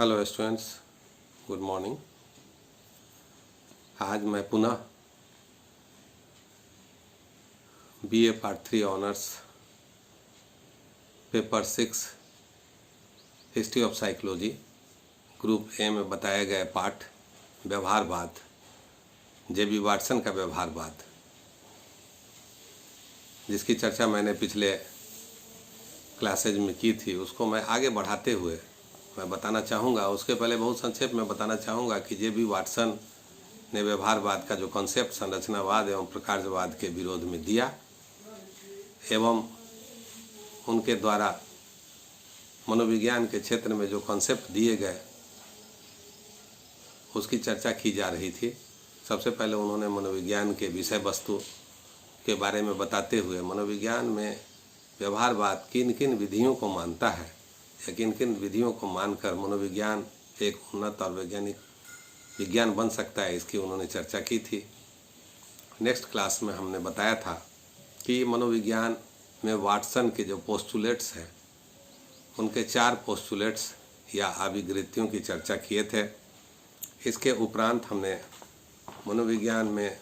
Hello students, good morning. आज मैं पुनः BA part 3 honours paper 6 history of psychology group A में बताए गए पाठ व्यवहारवाद, जेबी वाटसन का व्यवहारवाद, जिसकी चर्चा मैंने पिछले क्लासेज में की थी, उसको मैं आगे बढ़ाते हुए मैं बताना चाहूँगा। उसके पहले बहुत संक्षेप में बताना चाहूँगा कि जेबी वाटसन ने व्यवहारवाद का जो कॉन्सेप्ट संरचनावाद एवं प्रकारवाद के विरोध में दिया एवं उनके द्वारा मनोविज्ञान के क्षेत्र में जो कॉन्सेप्ट दिए गए उसकी चर्चा की जा रही थी। सबसे पहले उन्होंने मनोविज्ञान के विषय वस्तु के बारे में बताते हुए मनोविज्ञान में व्यवहारवाद किन किन विधियों को मानता है या किन किन विधियों को मानकर मनोविज्ञान एक उन्नत और वैज्ञानिक विज्ञान बन सकता है, इसकी उन्होंने चर्चा की थी। नेक्स्ट क्लास में हमने बताया था कि मनोविज्ञान में वाटसन के जो पोस्टुलेट्स हैं उनके 4 पोस्टुलेट्स या अभिवृत्तियों की चर्चा किए थे। इसके उपरांत हमने मनोविज्ञान में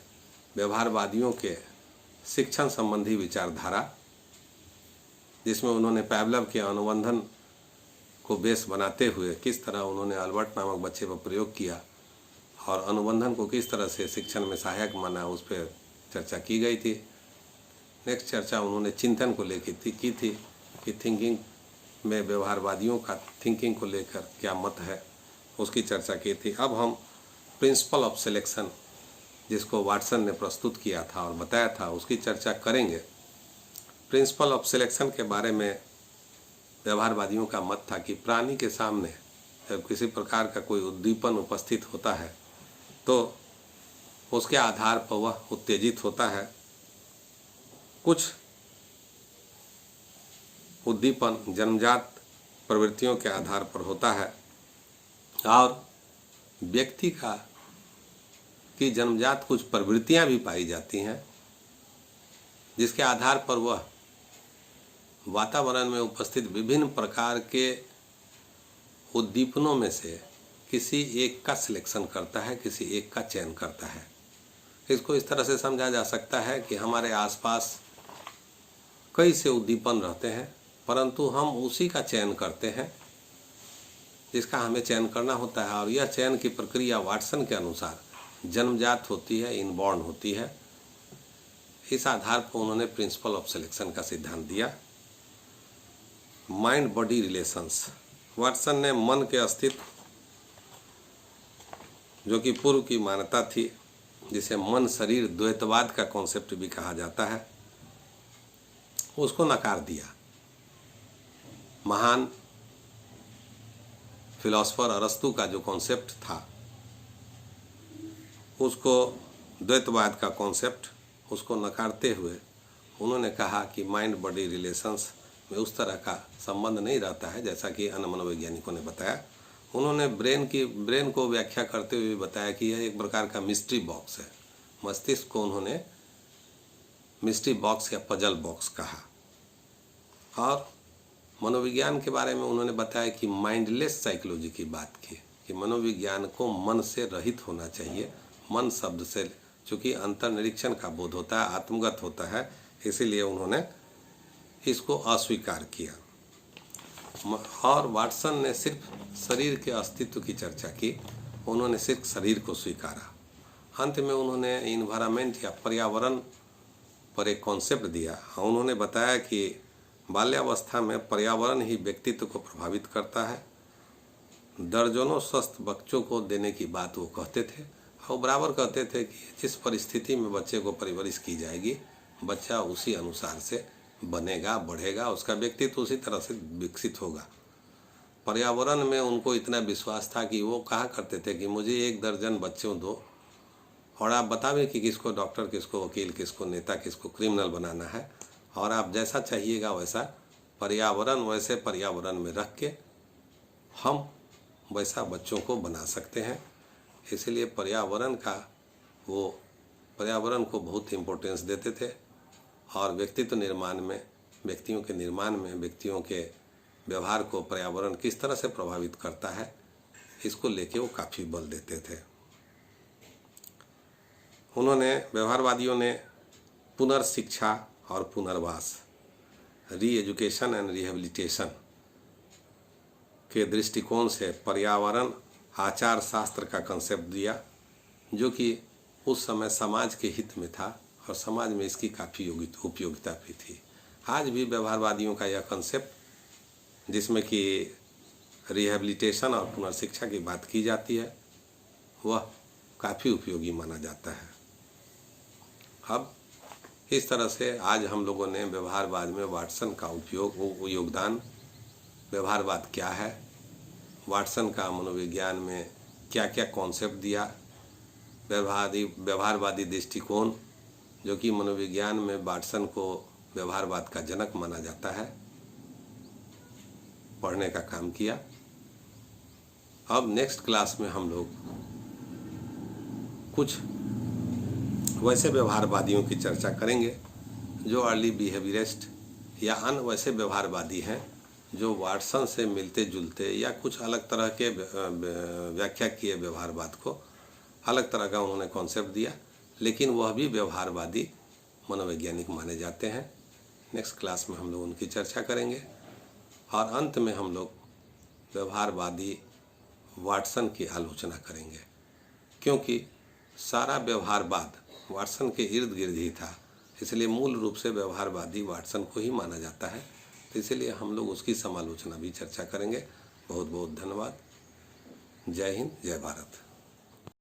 व्यवहारवादियों के शिक्षण संबंधी विचारधारा, जिसमें उन्होंने पैवलव के अनुबंधन को बेस बनाते हुए किस तरह उन्होंने अल्बर्ट नामक बच्चे पर प्रयोग किया और अनुबंधन को किस तरह से शिक्षण में सहायक माना, उस पर चर्चा की गई थी। नेक्स्ट चर्चा उन्होंने चिंतन को लेकर की थी कि थिंकिंग में व्यवहारवादियों का थिंकिंग को लेकर क्या मत है, उसकी चर्चा की थी। अब हम प्रिंसिपल ऑफ सिलेक्शन, जिसको वाटसन ने प्रस्तुत किया था और बताया था, उसकी चर्चा करेंगे। प्रिंसिपल ऑफ सिलेक्शन के बारे में व्यवहारवादियों का मत था कि प्राणी के सामने जब किसी प्रकार का कोई उद्दीपन उपस्थित होता है तो उसके आधार पर वह उत्तेजित होता है। कुछ उद्दीपन जन्मजात प्रवृत्तियों के आधार पर होता है और व्यक्ति की जन्मजात कुछ प्रवृत्तियां भी पाई जाती हैं, जिसके आधार पर वह वातावरण में उपस्थित विभिन्न प्रकार के उद्दीपनों में से किसी एक का सिलेक्शन करता है, किसी एक का चयन करता है। इसको इस तरह से समझा जा सकता है कि हमारे आसपास कई से उद्दीपन रहते हैं, परंतु हम उसी का चयन करते हैं जिसका हमें चयन करना होता है, और यह चयन की प्रक्रिया वाटसन के अनुसार जन्मजात होती है, इनबॉर्न होती है। इस आधार पर उन्होंने प्रिंसिपल ऑफ सिलेक्शन का सिद्धांत दिया। माइंड बॉडी रिलेशंस, वाटसन ने मन के अस्तित्व, जो कि पूर्व की मान्यता थी, जिसे मन शरीर द्वैतवाद का कॉन्सेप्ट भी कहा जाता है, उसको नकार दिया। महान फिलोसफर अरस्तु का जो कॉन्सेप्ट था उसको, द्वैतवाद का कॉन्सेप्ट, उसको नकारते हुए उन्होंने कहा कि माइंड बॉडी रिलेशंस में उस तरह का संबंध नहीं रहता है जैसा कि अन्य मनोवैज्ञानिकों ने बताया। उन्होंने ब्रेन को व्याख्या करते हुए बताया कि यह एक प्रकार का मिस्ट्री बॉक्स है। मस्तिष्क को उन्होंने मिस्ट्री बॉक्स या पजल बॉक्स कहा। और मनोविज्ञान के बारे में उन्होंने बताया कि माइंडलेस साइकोलॉजी की बात की, कि मनोविज्ञान को मन से रहित होना चाहिए। मन शब्द से चूँकि अंतर्निरीक्षण का बोध होता है, आत्मगत होता है, इसीलिए उन्होंने इसको अस्वीकार किया। और वाटसन ने सिर्फ शरीर के अस्तित्व की चर्चा की, उन्होंने सिर्फ शरीर को स्वीकारा। अंत में उन्होंने इन्वायरमेंट या पर्यावरण पर एक कॉन्सेप्ट दिया। उन्होंने बताया कि बाल्यावस्था में पर्यावरण ही व्यक्तित्व को प्रभावित करता है। दर्जनों स्वस्थ बच्चों को देने की बात वो कहते थे, और बराबर कहते थे कि जिस परिस्थिति में बच्चे को परवरिश की जाएगी, बच्चा उसी अनुसार से बनेगा, बढ़ेगा, उसका व्यक्तित्व उसी तरह से विकसित होगा। पर्यावरण में उनको इतना विश्वास था कि वो कहा करते थे कि मुझे 1 दर्जन बच्चों दो और आप बतावें कि किसको डॉक्टर, किसको वकील, किसको नेता, किसको क्रिमिनल बनाना है, और आप जैसा चाहिएगा वैसा वैसे पर्यावरण में रख के हम वैसा बच्चों को बना सकते हैं। इसलिए पर्यावरण को बहुत इम्पोर्टेंस देते थे। और व्यक्तित्व निर्माण में, व्यक्तियों के निर्माण में, व्यक्तियों के व्यवहार को पर्यावरण किस तरह से प्रभावित करता है, इसको लेके वो काफ़ी बल देते थे। उन्होंने, व्यवहारवादियों ने पुनर्शिक्षा और पुनर्वास, री एजुकेशन एंड रिहेबिलिटेशन के दृष्टिकोण से पर्यावरण आचार शास्त्र का कंसेप्ट दिया, जो कि उस समय समाज के हित में था और समाज में इसकी काफ़ी उपयोगिता भी थी। आज भी व्यवहारवादियों का यह कंसेप्ट, जिसमें कि रिहेबिलिटेशन और पुनर्शिक्षा की बात की जाती है, वह काफ़ी उपयोगी माना जाता है। अब इस तरह से आज हम लोगों ने व्यवहारवाद में वाटसन का योगदान, व्यवहारवाद क्या है, वाटसन का मनोविज्ञान में क्या क्या कॉन्सेप्ट दिया, व्यवहारवादी दृष्टिकोण, जो कि मनोविज्ञान में वाटसन को व्यवहारवाद का जनक माना जाता है, पढ़ने का काम किया। अब नेक्स्ट क्लास में हम लोग कुछ वैसे व्यवहारवादियों की चर्चा करेंगे जो अर्ली बिहेवियरिस्ट या अन्य वैसे व्यवहारवादी हैं जो वाटसन से मिलते जुलते या कुछ अलग तरह के व्याख्या किए व्यवहारवाद को, अलग तरह का उन्होंने कॉन्सेप्ट दिया, लेकिन वह भी व्यवहारवादी मनोवैज्ञानिक माने जाते हैं। नेक्स्ट क्लास में हम लोग उनकी चर्चा करेंगे और अंत में हम लोग व्यवहारवादी वाटसन की आलोचना करेंगे, क्योंकि सारा व्यवहारवाद वाटसन के इर्द गिर्द ही था, इसलिए मूल रूप से व्यवहारवादी वाटसन को ही माना जाता है। तो इसलिए हम लोग उसकी समालोचना भी चर्चा करेंगे। बहुत बहुत धन्यवाद। जय हिंद, जय भारत।